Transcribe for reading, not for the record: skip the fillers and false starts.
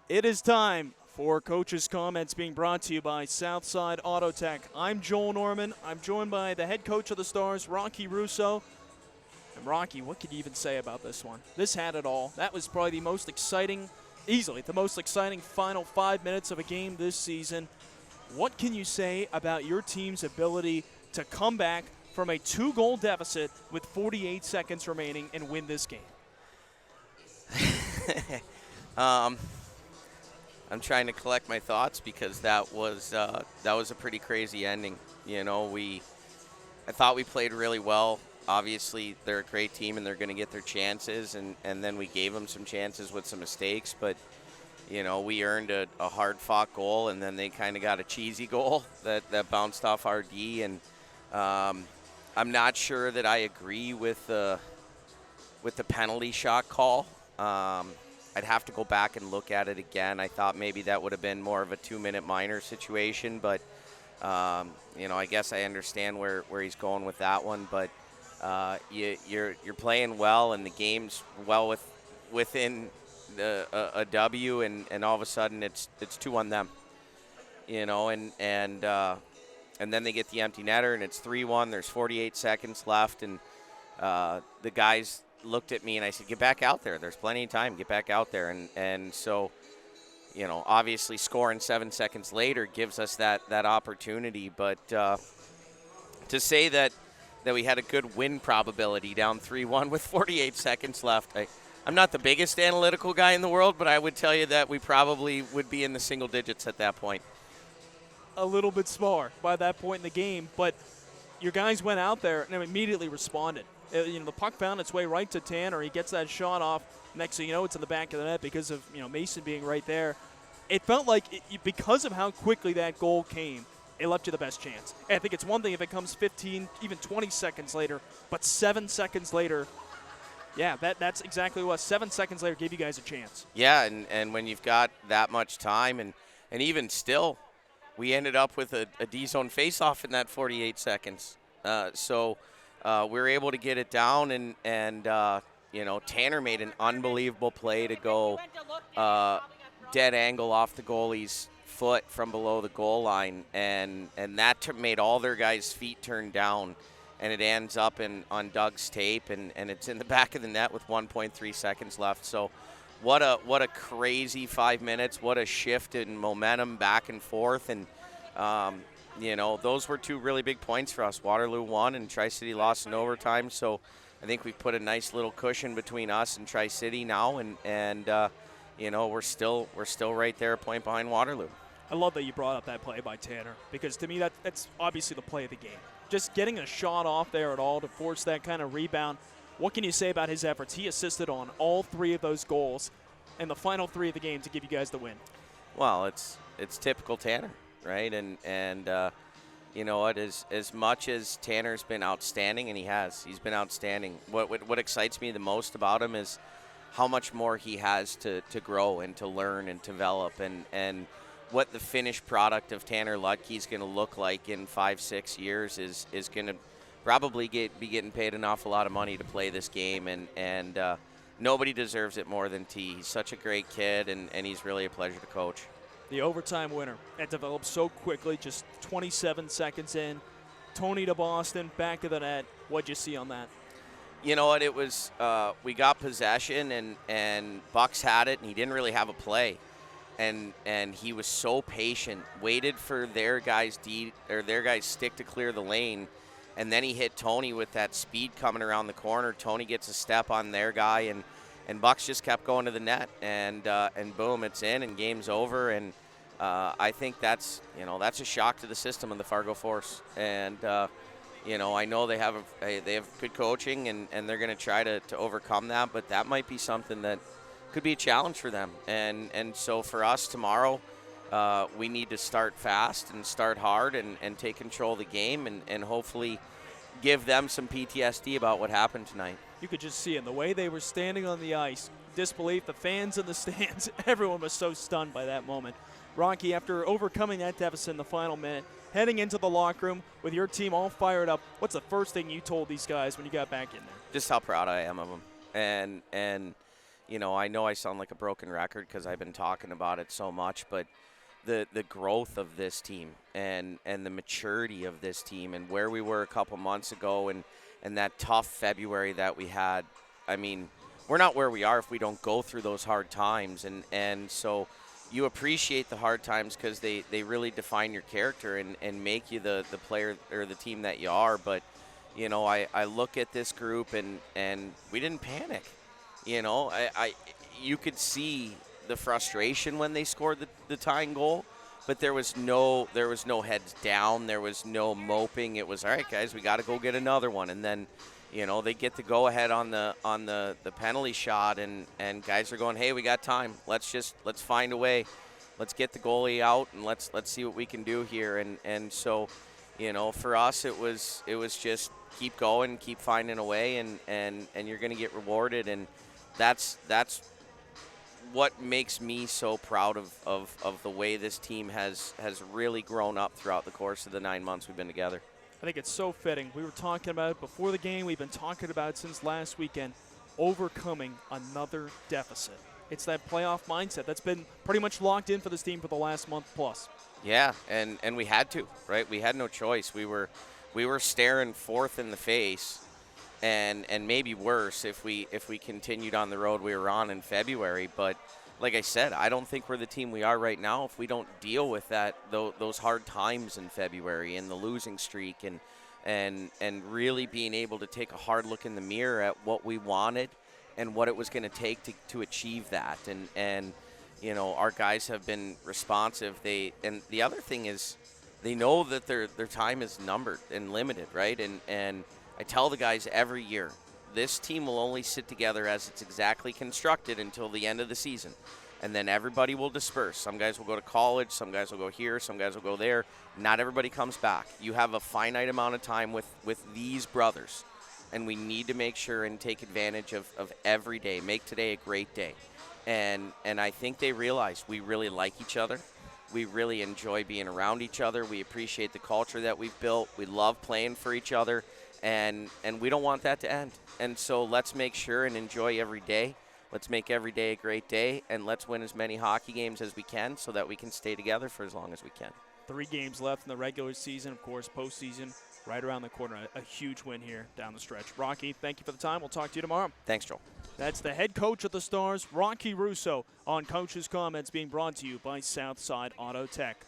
It is time for Coach's Comments being brought to you by Southside Auto Tech. I'm Joel Norman. I'm joined by the head coach of the Stars, Rocky Russo. And Rocky, what can you even say about this one? This had it all. That was probably the most exciting, easily the most exciting final 5 minutes of a game this season. What can you say about your team's ability to come back from a 2-goal deficit with 48 seconds remaining and win this game? I'm trying to collect my thoughts because that was a pretty crazy ending. You know, I thought we played really well. Obviously, they're a great team and they're going to get their chances, and then we gave them some chances with some mistakes. But you know, we earned a hard-fought goal, and then they kind of got a cheesy goal that bounced off our D. And I'm not sure that I agree with the penalty shot call. I'd have to go back and look at it again. I thought maybe that would have been more of a 2-minute minor situation, but you know, I guess I understand where he's going with that one. But you're playing well, and the game's well within a W, and all of a sudden it's 2 on them. You know, and then they get the empty netter, and it's 3-1. There's 48 seconds left, and the guys looked at me and I said, get back out there. There's plenty of time. Get back out there. And so, you know, obviously scoring 7 seconds later gives us that opportunity. But to say that we had a good win probability down 3-1 with 48 seconds left, I'm not the biggest analytical guy in the world, but I would tell you that we probably would be in the single digits at that point. A little bit smaller by that point in the game, but your guys went out there and immediately responded. You know, the puck found its way right to Tanner. He gets that shot off. Next thing you know, it's in the back of the net because of, you know, Mason being right there. It felt like because of how quickly that goal came, it left you the best chance. And I think it's one thing if it comes 15, even 20 seconds later, but 7 seconds later, yeah, that's exactly what 7 seconds later gave you guys a chance. Yeah, and when you've got that much time, and even still, we ended up with a D-zone face-off in that 48 seconds. So we were able to get it down, and you know, Tanner made an unbelievable play to go dead angle off the goalie's foot from below the goal line, and that made all their guys' feet turn down, and it ends up on Doug's tape, and it's in the back of the net with 1.3 seconds left. So what a crazy 5 minutes, what a shift in momentum back and forth. And you know, those were 2 really big points for us. Waterloo won and Tri-City lost in overtime, so I think we've put a nice little cushion between us and Tri-City now, and you know, we're still right there, a point behind Waterloo. I love that you brought up that play by Tanner, because to me that's obviously the play of the game. Just getting a shot off there at all to force that kind of rebound. What can you say about his efforts? He assisted on all 3 of those goals in the final 3 of the game to give you guys the win. Well, it's typical Tanner, right? And you know what, as much as Tanner's been outstanding, and he's been outstanding, what excites me the most about him is how much more he has to grow and to learn and develop, and what the finished product of Tanner Lutke is going to look like in 5-6 years is going to probably be getting paid an awful lot of money to play this game, and nobody deserves it more than T. He's such a great kid, and he's really a pleasure to coach. The overtime winner. It developed so quickly, just 27 seconds in. Tony to Boston, back of the net. What'd you see on that? You know what, it was, we got possession, and Bucks had it, and he didn't really have a play. And he was so patient, waited for their guy's stick to clear the lane, and then he hit Tony with that speed coming around the corner. Tony gets a step on their guy, and Bucks just kept going to the net, and boom, it's in, and game's over. And I think that's a shock to the system of the Fargo Force. And you know, I know they have good coaching, and they're going to try to overcome that, but that might be something that could be a challenge for them. And so for us tomorrow, we need to start fast and start hard and take control of the game, and hopefully give them some PTSD about what happened tonight. You could just see in the way they were standing on the ice, disbelief, the fans in the stands, everyone was so stunned by that moment. Rocky, after overcoming that deficit in the final minute, heading into the locker room with your team all fired up, what's the first thing you told these guys when you got back in there? Just how proud I am of them. And I know I sound like a broken record because I've been talking about it so much, but the growth of this team and the maturity of this team and where we were a couple months ago and that tough February that we had, I mean, we're not where we are if we don't go through those hard times. And so you appreciate the hard times because they really define your character and make you the player or the team that you are. But, I look at this group and we didn't panic. You could see the frustration when they scored the tying goal, but there was no heads down. There was no moping. It was, all right, guys, we got to go get another one. And then, they get to go ahead on the penalty shot, and guys are going, hey, we got time. Let's find a way. Let's get the goalie out, and let's see what we can do here. And so, for us, it was just keep going, keep finding a way, and you're going to get rewarded. And that's what makes me so proud of the way this team has really grown up throughout the course of the 9 months we've been together. I think it's so fitting. We were talking about it before the game. We've been talking about it since last weekend, overcoming another deficit. It's that playoff mindset that's been pretty much locked in for this team for the last month plus. Yeah, and we had to, right? We had no choice. We were staring fourth in the face, and maybe worse if we continued on the road we were on in February. But like I said, I don't think we're the team we are right now if we don't deal with those hard times in February and the losing streak and really being able to take a hard look in the mirror at what we wanted and what it was going to take to achieve that. And our guys have been responsive. And the other thing is they know that their time is numbered and limited, right? And I tell the guys every year, this team will only sit together as it's exactly constructed until the end of the season. And then everybody will disperse. Some guys will go to college, some guys will go here, some guys will go there. Not everybody comes back. You have a finite amount of time with these brothers. And we need to make sure and take advantage of every day. Make today a great day. And I think they realize we really like each other. We really enjoy being around each other. We appreciate the culture that we've built. We love playing for each other. And we don't want that to end. And so let's make sure and enjoy every day. Let's make every day a great day. And let's win as many hockey games as we can so that we can stay together for as long as we can. 3 games left in the regular season. Of course, postseason right around the corner. A huge win here down the stretch. Rocky, thank you for the time. We'll talk to you tomorrow. Thanks, Joel. That's the head coach of the Stars, Rocky Russo, on Coach's Comments, being brought to you by Southside Auto Tech.